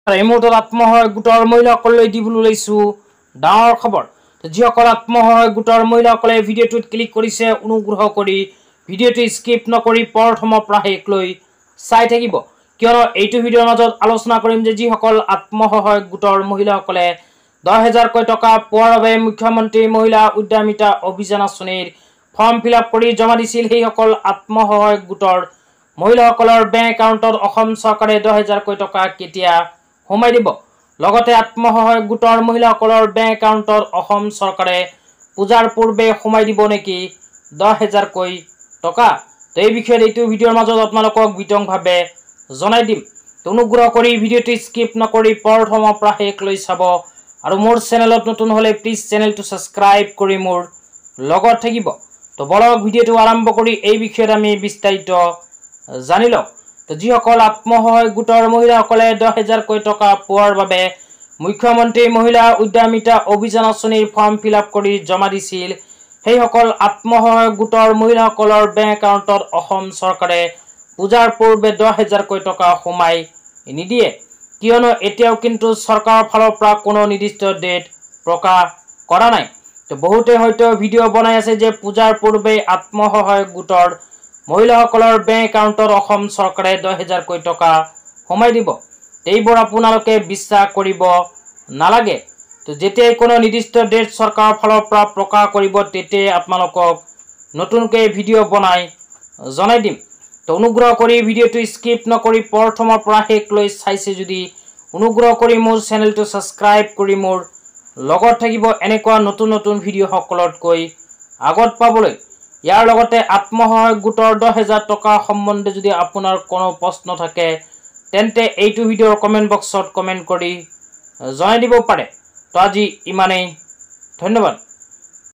এই মুহূৰ্তত আত্মসহায়ক গোটৰ মহিলাসকললৈ দিবলৈ লৈছো ডাঙৰ খবৰ। যিসকল আত্মসহায়ক গোটৰ মহিলাসকলে ভিডিঅ'টোত ক্লিক কৰিছে অনুগ্ৰহ কৰি ভিডিঅ'টো স্কিপ নকৰি প্ৰথমৰ পৰা শেষলৈ চাই থাকিব, কিয়নো এইটো ভিডিঅ'ৰ মাজত আলোচনা কৰিম যে যিসকল আত্মসহায়ক গোটৰ মহিলাসকলে 10,000কৈ টকা পোৱাৰ বাবে মুখ্যমন্ত্ৰী মহিলা উদ্যমিতা অভিযান আঁচনিৰ ফৰ্ম ফিল আপ কৰি জমা দিছিল, সেইসকল আত্মসহায়ক গোটৰ মহিলাসকলৰ বেংক একাউণ্টত অসম চৰকাৰে 10,000কৈ টকা কেতিয়া সোমাই দিব। লগতে আত্মসহায়ক গোটৰ মহিলাসকলৰ বেংক একাউণ্টত অসম চৰকাৰে পূজাৰ পূৰ্বে সোমাই দিব নেকি 10,000কৈ টকা। তো এই বিষয়ে এইটো ভিডিঅ'ৰ মাজত আপোনালোকক বিতংভাৱে জনাই দিম। অনুগ্ৰহ কৰি ভিডিঅ'টো স্কিপ নকৰি প্ৰথমৰ পৰা শেষলৈ চাব আৰু মোৰ চেনেলত নতুন হলে প্লিজ চেনেলটো সাবস্ক্ৰাইব কৰি মোৰ লগত থাকিব। তো বলক ভিডিঅ'টো আৰম্ভ কৰি এই বিষয়ত আমি বিস্তাৰিত জানি লওঁ। তো যিসকল আত্মসহায়ক গোটৰ মহিলাসকলে 10,000কৈ টকা পোৱাৰ বাবে মুখ্যমন্ত্ৰী মহিলা উদ্যমিতা অভিযান আঁচনিৰ ফৰ্ম ফিল আপ কৰি জমা দিছিল, সেইসকল আত্মসহায়ক গোটৰ মহিলাসকলৰ বেংক একাউণ্টত অসম চৰকাৰে পূজাৰ পূৰ্বে 10,000কৈ টকা সোমাই নিদিয়ে, কিয়নো এতিয়াও কিন্তু চৰকাৰৰ ফালৰ পৰা কোনো নিৰ্দিষ্ট ডেট প্ৰকাশ কৰা নাই। তো বহুতে হয়তো ভিডিঅ' বনাই আছে যে পূজাৰ পূৰ্বে আত্মসহায়ক গোটৰ মহিলাসকলৰ বেংক একাউণ্টত অসম চৰকাৰে 10,000কৈ টকা সোমাই দিব। এইবোৰ আপোনালোকে বিশ্বাস কৰিব নালাগে। তো যেতিয়াই কোনো নিৰ্দিষ্ট ডেট চৰকাৰৰ ফালৰ পৰা প্ৰকাশ কৰিব তেতিয়াই আপোনালোকক নতুনকৈ ভিডিঅ' বনাই জনাই দিম। তো অনুগ্ৰহ কৰি ভিডিঅ'টো স্কিপ নকৰি প্ৰথমৰ পৰা শেষলৈ চাইছে যদি অনুগ্ৰহ কৰি মোৰ চেনেলটো সাবস্ক্ৰাইব কৰি মোৰ লগত থাকিব এনেকুৱা নতুন নতুন ভিডিঅ' সকলোতকৈ আগত পাবলৈ। ইয়াৰ লগতে আত্মসহায়ক গোটৰ 10,000 টকা সম্বন্ধে যদি আপোনাৰ কোনো প্ৰশ্ন থাকে তেন্তে এইটো ভিডিঅ'ৰ কমেণ্ট বক্সত কমেণ্ট কৰি জনাই দিব পাৰে। তো আজি ইমানেই, ধন্যবাদ।